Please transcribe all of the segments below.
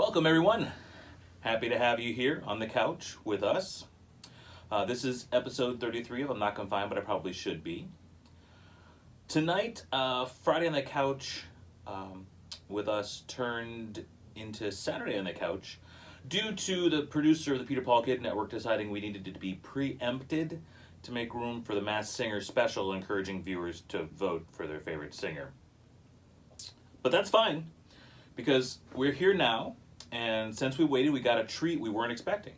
Welcome, everyone. Happy to have you here on the couch with us. This is episode 33 of I'm Not Confined, but I probably should be. Tonight, Friday on the couch with us turned into Saturday on the couch due to the producer of the Peter Paul Kid Network deciding we needed it to be preempted to make room for the Masked Singer special, encouraging viewers to vote for their favorite singer. But that's fine, because we're here now, and since we waited, we got a treat we weren't expecting.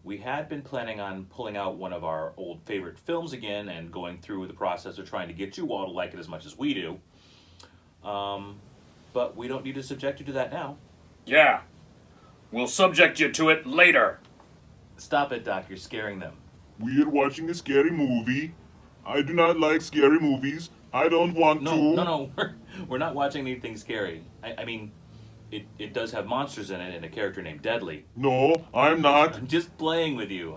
We had been planning on pulling out one of our old favorite films again and going through the process of trying to get you all to like it as much as we do. But we don't need to subject you to that now. Yeah. We'll subject you to it later. Stop it, Doc. You're scaring them. We are watching a scary movie. I do not like scary movies. I don't want to. No. We're not watching anything scary. I mean, it does have monsters in it and a character named Deadly. No, I'm not. I'm just playing with you.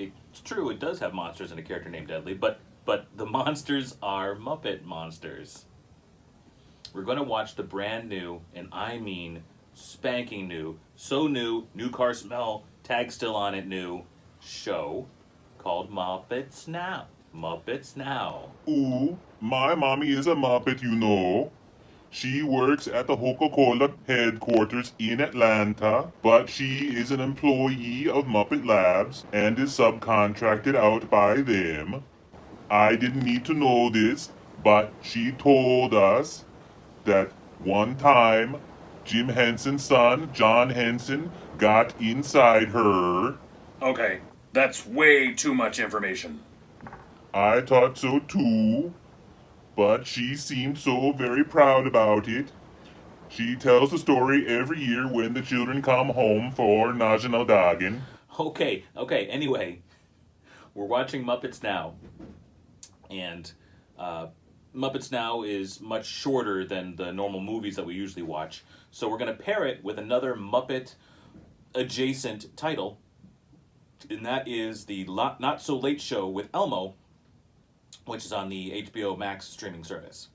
It's true, it does have monsters and a character named Deadly, but the monsters are Muppet monsters. We're going to watch the brand new, and I mean spanking new, so new car smell, tag still on it new, show called Muppets Now. Muppets Now. Ooh, my mommy is a Muppet, you know. She works at the Coca-Cola headquarters in Atlanta, but she is an employee of Muppet Labs and is subcontracted out by them. I didn't need to know this, but she told us that one time Jim Henson's son, John Henson, got inside her. Okay, that's way too much information. I thought so too. But she seemed so very proud about it. She tells the story every year when the children come home for National Dagen. Okay, anyway, we're watching Muppets Now. And Muppets Now is much shorter than the normal movies that we usually watch. So we're going to pair it with another Muppet adjacent title. And that is the Not So Late Show with Elmo, which is on the HBO Max streaming service.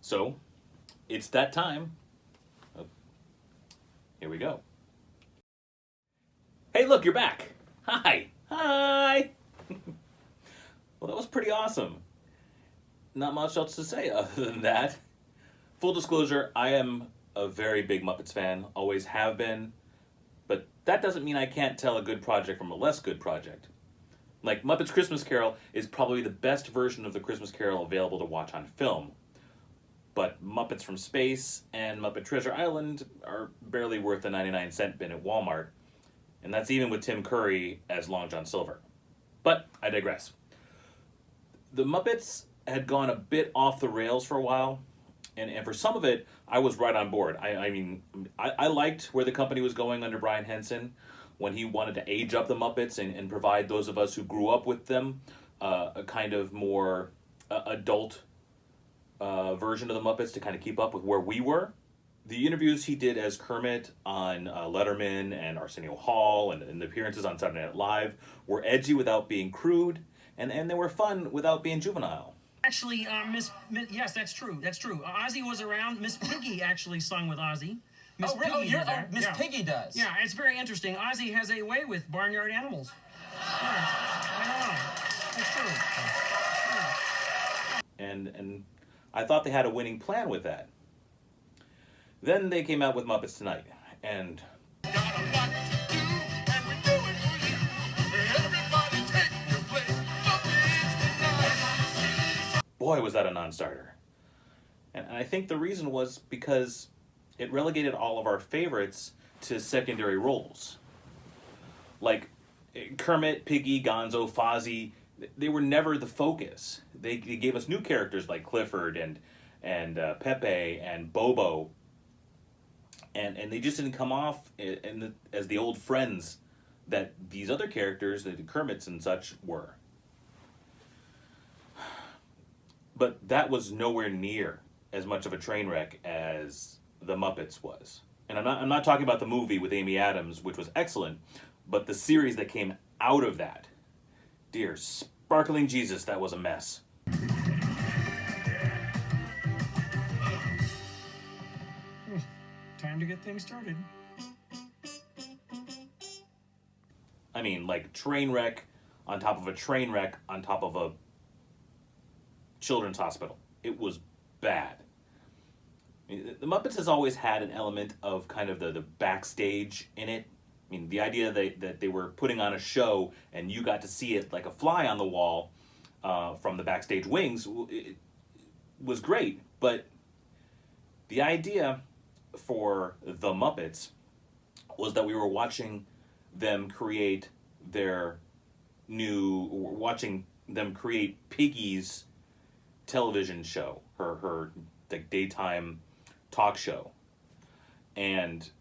So, it's that time. Oh, here we go. Hey, look, you're back. Hi. Well, that was pretty awesome. Not much else to say other than that. Full disclosure, I am a very big Muppets fan, always have been, but that doesn't mean I can't tell a good project from a less good project. Like, Muppets Christmas Carol is probably the best version of the Christmas Carol available to watch on film. But Muppets from Space and Muppet Treasure Island are barely worth the 99-cent bin at Walmart. And that's even with Tim Curry as Long John Silver. But I digress. The Muppets had gone a bit off the rails for a while. And for some of it, I was right on board. I liked where the company was going under Brian Henson, when he wanted to age up the Muppets and provide those of us who grew up with them a kind of more adult version of the Muppets to kind of keep up with where we were. The interviews he did as Kermit on Letterman and Arsenio Hall and the appearances on Saturday Night Live were edgy without being crude, and they were fun without being juvenile. Actually, yes, that's true. Ozzy was around. Miss Piggy actually sung with Ozzy. Miss Piggy does. Yeah, it's very interesting. Ozzy has a way with barnyard animals. Yeah, I don't know. That's true. Yeah. And I thought they had a winning plan with that. Then they came out with Muppets Tonight, and boy, was that a non-starter. And I think the reason was because it relegated all of our favorites to secondary roles. Like Kermit, Piggy, Gonzo, Fozzie, they were never the focus. They gave us new characters like Clifford and Pepe and Bobo. And they just didn't come off as the old friends that these other characters, the Kermits and such, were. But that was nowhere near as much of a train wreck as the Muppets was. And I'm not talking about the movie with Amy Adams, which was excellent, but the series that came out of that. Dear sparkling Jesus, that was a mess. Time Time to get things started. I mean, like train wreck on top of a train wreck on top of a children's hospital. It was bad. I mean, the Muppets has always had an element of kind of the backstage in it. I mean, the idea that they were putting on a show and you got to see it like a fly on the wall from the backstage wings it was great. But the idea for the Muppets was that we were watching them create watching them create Piggy's television show, her like daytime talk show, and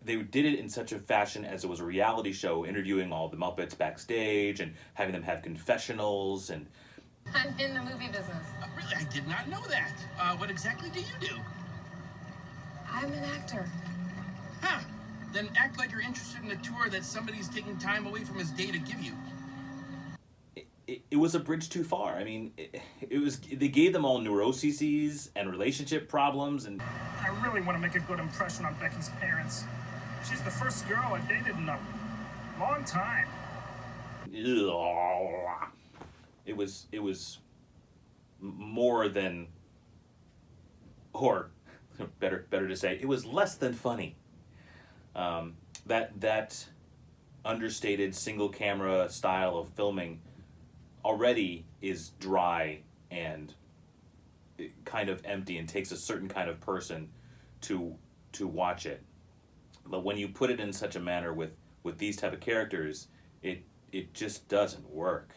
they did it in such a fashion as it was a reality show, interviewing all the Muppets backstage and having them have confessionals. And I'm in the movie business. Really, I did not know that. What exactly do you do? I'm an actor. Huh. Then act like you're interested in a tour that somebody's taking time away from his day to give you. it was a bridge too far. I mean, it was, they gave them all neuroses and relationship problems, and I really want to make a good impression on Becky's parents. She's the first girl I dated in a long time. it was more than, or better to say, it was less than funny. That understated single camera style of filming already is dry and kind of empty and takes a certain kind of person to watch it. But when you put it in such a manner with these type of characters, it just doesn't work.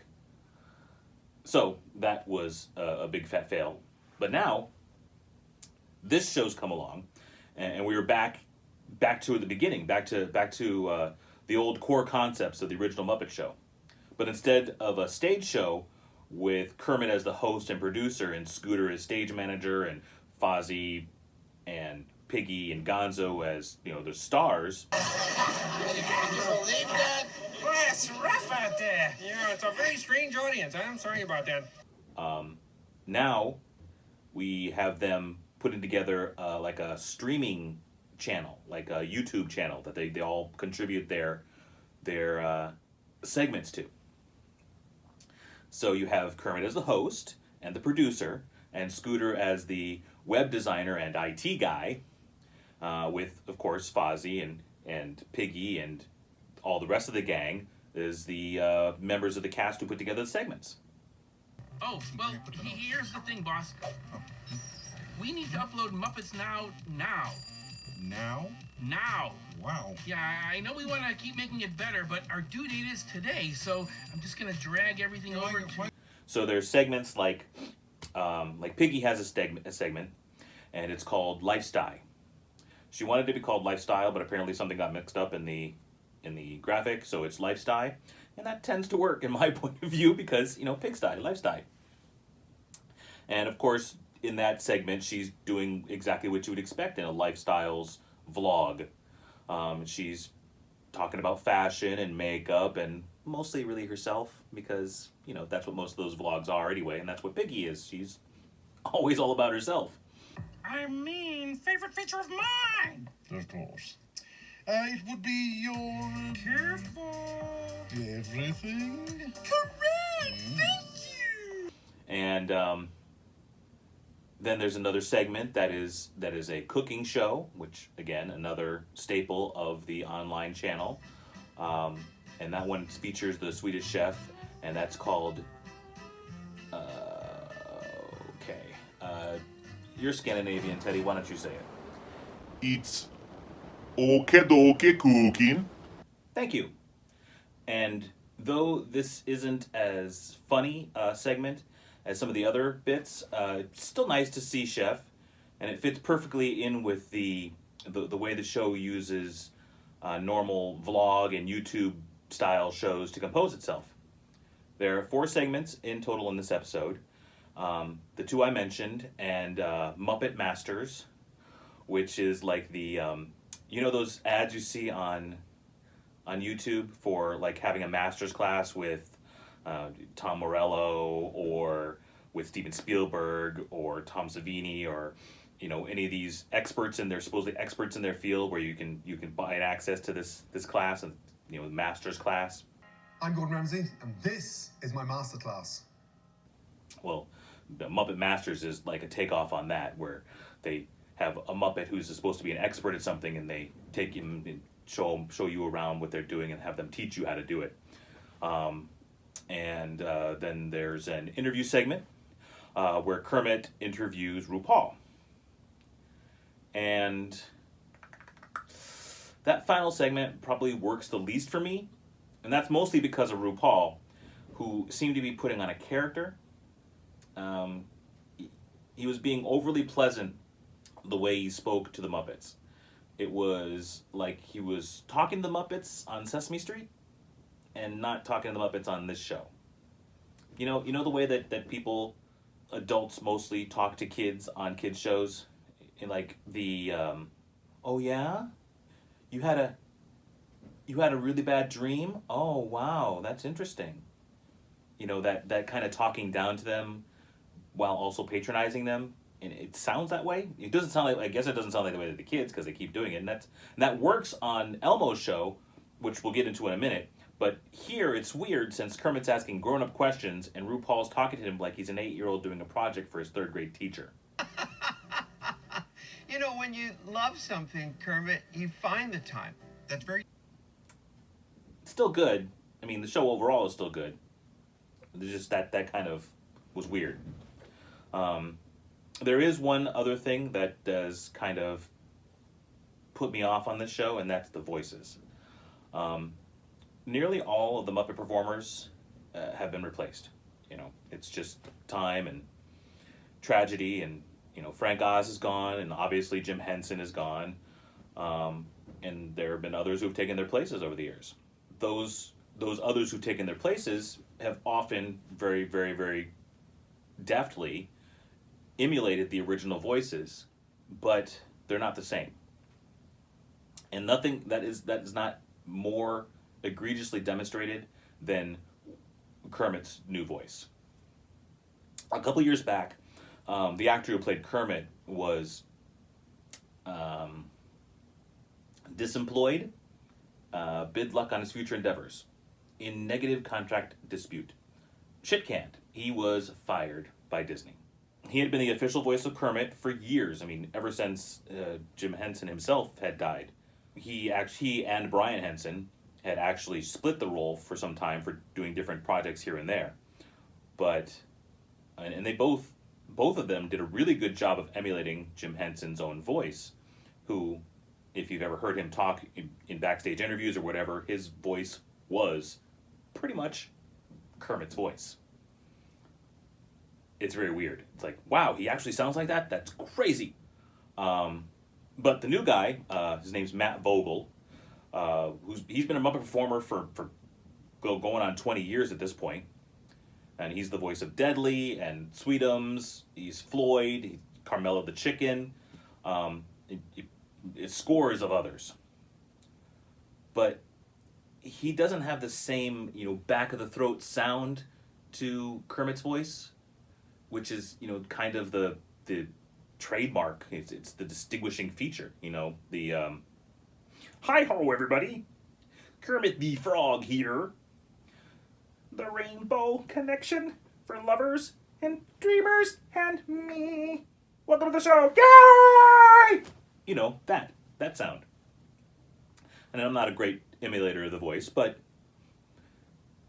So that was a big fat fail. But now this show's come along, and we were back to the beginning, back to the old core concepts of the original Muppet Show. But instead of a stage show with Kermit as the host and producer and Scooter as stage manager and Fozzie and Piggy and Gonzo as, the stars. Can you believe that? Well, it's rough out there. It's a very strange audience. I'm sorry about that. Now we have them putting together like a streaming channel, like a YouTube channel that they all contribute their segments to. So you have Kermit as the host and the producer, and Scooter as the web designer and IT guy, with, of course, Fozzie and Piggy and all the rest of the gang is the members of the cast who put together the segments. Oh, well, here's the thing, boss. We need to upload Muppets Now. Now? Now. Wow. Yeah, I know we want to keep making it better, but our due date is today, so I'm just going to drag everything over to... So there's segments like Piggy has a segment, and it's called Lifestyle. She wanted it to be called Lifestyle, but apparently something got mixed up in the graphic, so it's Lifestyle, and that tends to work in my point of view because, pigsty, lifestyle. And of course, in that segment, she's doing exactly what you would expect in a lifestyles vlog. She's talking about fashion and makeup and mostly really herself because, that's what most of those vlogs are anyway, and that's what Piggy is. She's always all about herself. I mean, favorite feature of mine! Of course. It would be your... Careful! Everything? Correct! Thank you! And then there's another segment that is a cooking show, which, again, another staple of the online channel. And that one features the Swedish chef, and that's called... you're Scandinavian, Teddy. Why don't you say it? It's okie cooking. Thank you. And though this isn't as funny a segment as some of the other bits, it's still nice to see Chef, and it fits perfectly in with the way the show uses normal vlog and YouTube style shows to compose itself. There are 4 segments in total in this episode. The 2 I mentioned, and Muppet Masters, which is like the those ads you see on YouTube for like having a master's class with Tom Morello or with Steven Spielberg or Tom Savini or any of these experts in their supposedly experts in their field, where you can buy an access to this class, and master's class. I'm Gordon Ramsay, and this is my masterclass. Well, the Muppet Masters is like a takeoff on that, where they have a Muppet who's supposed to be an expert at something, and they take him and show you around what they're doing and have them teach you how to do it. And then there's an interview segment where Kermit interviews RuPaul. And that final segment probably works the least for me, and that's mostly because of RuPaul, who seemed to be putting on a character. He was being overly pleasant the way he spoke to the Muppets. It was like he was talking to the Muppets on Sesame Street and not talking to the Muppets on this show. You know the way that people, adults mostly, talk to kids on kids shows? In like the, oh yeah? You had a really bad dream? Oh wow, that's interesting. That kind of talking down to them while also patronizing them. And it sounds that way. It doesn't sound like, I guess it doesn't sound like the way to the kids, because they keep doing it. And that works on Elmo's show, which we'll get into in a minute. But here it's weird, since Kermit's asking grown-up questions and RuPaul's talking to him like he's an 8-year-old doing a project for his 3rd grade teacher. When you love something, Kermit, you find the time. That's very... Still good. I mean, the show overall is still good. There's just that kind of was weird. There is one other thing that does kind of put me off on this show, and that's the voices. Nearly all of the Muppet performers have been replaced. It's just time and tragedy, and Frank Oz is gone, and obviously Jim Henson is gone, and there have been others who've taken their places over the years. Those others who've taken their places have often very, very, very deftly emulated the original voices, but they're not the same. And nothing that is not more egregiously demonstrated than Kermit's new voice. A couple years back, the actor who played Kermit was disemployed, bid luck on his future endeavors, in negative contract dispute. Shit canned. He was fired by Disney. He had been the official voice of Kermit for years. I mean, ever since Jim Henson himself had died. He and Brian Henson had actually split the role for some time for doing different projects here and there. And they both of them did a really good job of emulating Jim Henson's own voice, who, if you've ever heard him talk in backstage interviews or whatever, his voice was pretty much Kermit's voice. It's very weird. It's like, wow, he actually sounds like that? That's crazy. But the new guy, his name's Matt Vogel, he's been a Muppet performer for going on 20 years at this point. And he's the voice of Deadly and Sweetums. He's Floyd, he's Carmela the Chicken, scores of others. But he doesn't have the same, back of the throat sound to Kermit's voice, which is, kind of the trademark. It's the distinguishing feature. Hi-ho, everybody. Kermit the Frog here. The Rainbow Connection for lovers and dreamers and me. Welcome to the show. Yay! That sound. And I'm not a great emulator of the voice, but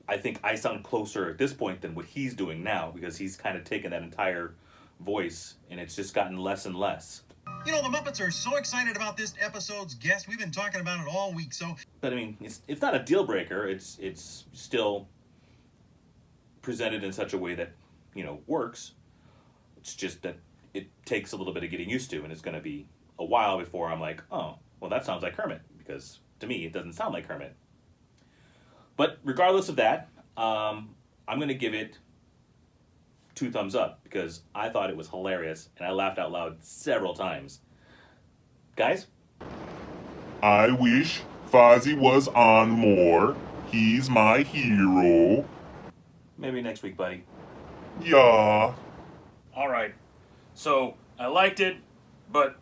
I think I sound closer at this point than what he's doing now, because he's kind of taken that entire voice and it's just gotten less and less. The Muppets are so excited about this episode's guest. We've been talking about it all week, so... But I mean, it's not a deal breaker. It's still presented in such a way that, works. It's just that it takes a little bit of getting used to, and it's going to be a while before I'm like, oh, well, that sounds like Kermit, because to me, it doesn't sound like Kermit. But regardless of that, I'm going to give it 2 thumbs up, because I thought it was hilarious, and I laughed out loud several times. Guys? I wish Fozzie was on more. He's my hero. Maybe next week, buddy. Yeah. All right. So I liked it, but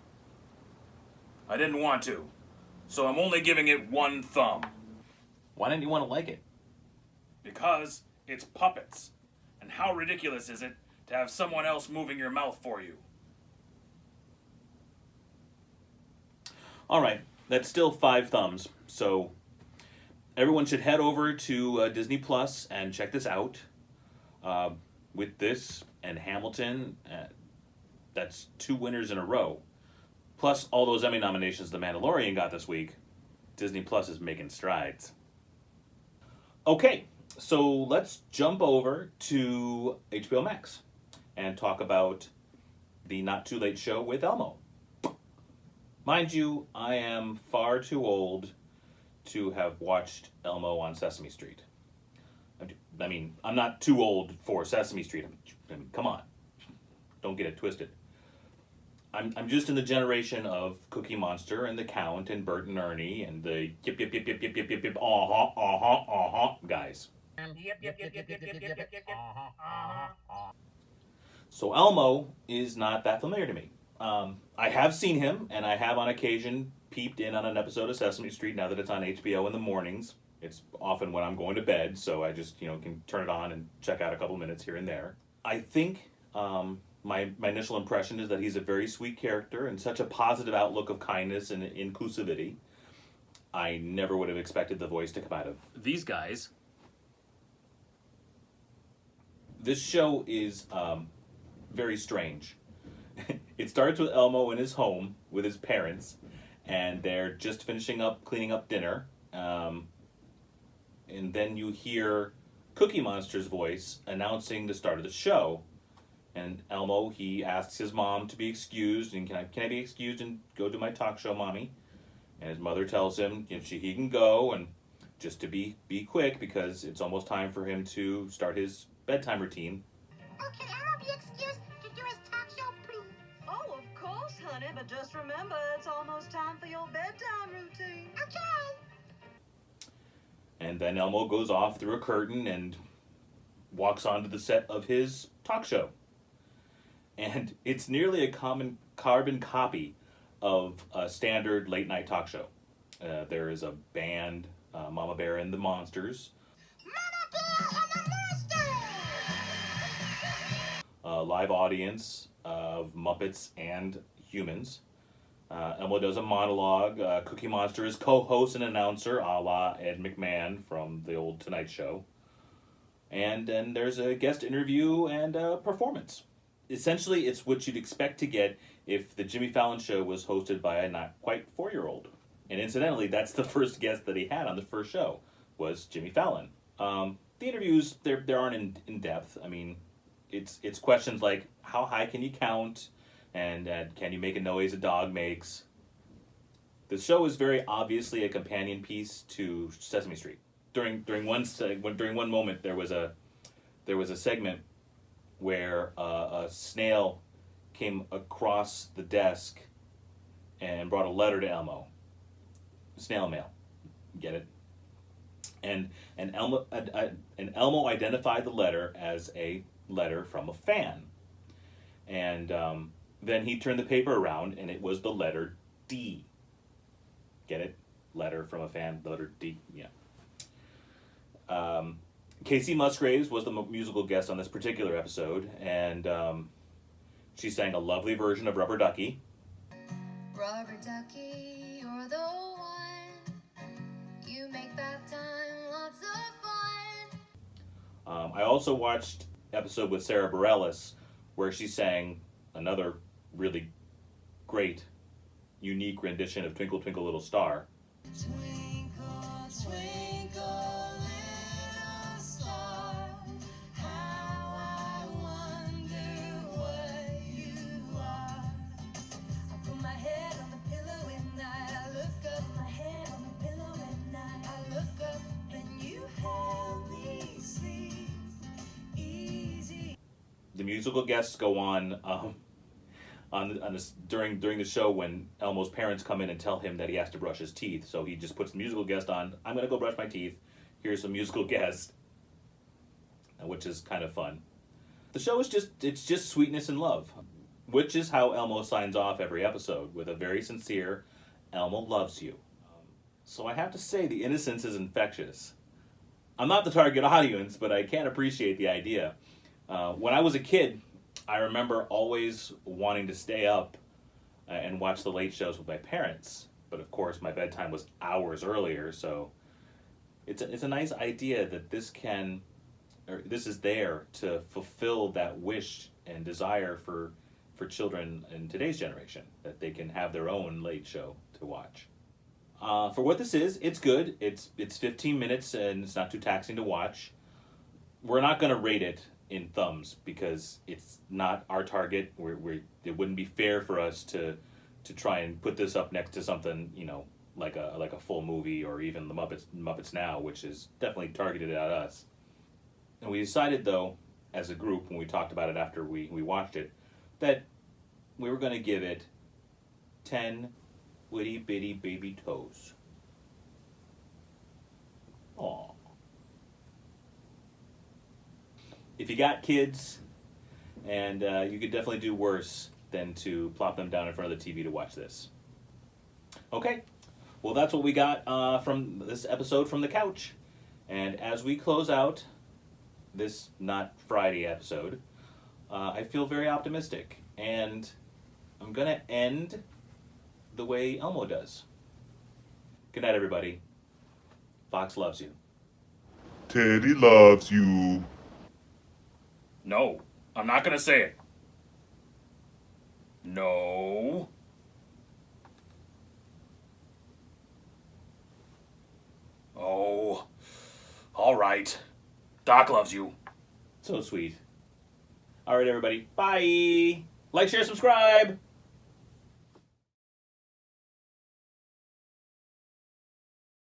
I didn't want to. So I'm only giving it 1 thumb. Why didn't you want to like it? Because it's puppets. And how ridiculous is it to have someone else moving your mouth for you? All right, that's still 5 thumbs. So everyone should head over to Disney Plus and check this out. With this and Hamilton, that's 2 winners in a row. Plus all those Emmy nominations The Mandalorian got this week. Disney Plus is making strides. Okay, so let's jump over to HBO Max and talk about the Not Too Late Show with Elmo. Mind you, I am far too old to have watched Elmo on Sesame Street. I mean, I'm not too old for Sesame Street. I mean, come on. Don't get it twisted. I'm just in the generation of Cookie Monster and the Count and Bert and Ernie and the yip yip yip yip yip yip yip yip guys. So Elmo is not that familiar to me. I have seen him, and I have on occasion peeped in on an episode of Sesame Street now that it's on HBO in the mornings. It's often when I'm going to bed, so I just can turn it on and check out a couple minutes here and there. I think my initial impression is that he's a very sweet character and such a positive outlook of kindness and inclusivity. I never would have expected the voice to come out of these guys. This show is very strange. It starts with Elmo in his home with his parents, and they're just finishing up cleaning up dinner. And then you hear Cookie Monster's voice announcing the start of the show. And Elmo, he asks his mom to be excused, and can I be excused and go to my talk show, Mommy? And his mother tells him he can go, and just to be quick because it's almost time for him to start his bedtime routine. Oh, can Elmo be excused to do his talk show, please? Oh, of course, honey, but just remember it's almost time for your bedtime routine. Okay. And then Elmo goes off through a curtain and walks onto the set of his talk show. And it's nearly a carbon copy of a standard late-night talk show. There is a band, Mama Bear and the Monsters. Mama Bear and the Monsters! A live audience of Muppets and humans. Elmo does a monologue. Cookie Monster is co-host and announcer, a la Ed McMahon from the old Tonight Show. And then there's a guest interview and a performance. Essentially, it's what you'd expect to get if the Jimmy Fallon Show was hosted by a not quite 4-year-old. And incidentally, that's the first guest that he had on the first show, was Jimmy Fallon. The interviews, they aren't in depth. I mean, it's questions like, how high can you count? And can you make a noise a dog makes? The show is very obviously a companion piece to Sesame Street. During one moment, there was a segment where a snail came across the desk and brought a letter to Elmo. Snail mail, get it? And Elmo identified the letter as a letter from a fan, and then he turned the paper around, and it was the letter D. Get it? Letter from a fan, the letter D. Yeah. Casey Musgraves was the musical guest on this particular episode, and she sang a lovely version of Rubber Ducky. Rubber Ducky, you're the one. You make bath time lots of fun. I also watched an episode with Sarah Bareilles where she sang another really great, unique rendition of Twinkle Twinkle Little Star. Twinkle, twinkle, little star, how I wonder what you are. I put my head on the pillow at night, I look up, my head on the pillow at night, I look up, and you help me sleep easy. The musical guests go on during the show when Elmo's parents come in and tell him that he has to brush his teeth. So he just puts the musical guest on. I'm going to go brush my teeth. Here's some musical guest, which is kind of fun. The show is just sweetness and love. which is how Elmo signs off every episode, with a very sincere, Elmo loves you. So I have to say the innocence is infectious. I'm not the target audience, but I can appreciate the idea. When I was a kid, I remember always wanting to stay up and watch the late shows with my parents. But of course, my bedtime was hours earlier, so it's a nice idea that this is there to fulfill that wish and desire for children in today's generation, that they can have their own late show to watch. For what this is, it's good. It's 15 minutes and it's not too taxing to watch. We're not going to rate it in thumbs because it's not our target. It wouldn't be fair for us to try and put this up next to something, like a full movie, or even the Muppets Now, which is definitely targeted at us. And we decided, though, as a group, when we talked about it after we watched it, that we were going to give it 10 witty bitty baby toes. Aww. If you got kids, and you could definitely do worse than to plop them down in front of the TV to watch this. Okay, well that's what we got from this episode from the couch. And as we close out this not Friday episode, I feel very optimistic. And I'm going to end the way Elmo does. Good night, everybody. Fox loves you. Teddy loves you. No, I'm not gonna say it. No. Oh, all right. Doc loves you. So sweet. All right, everybody. Bye. Like, share, subscribe.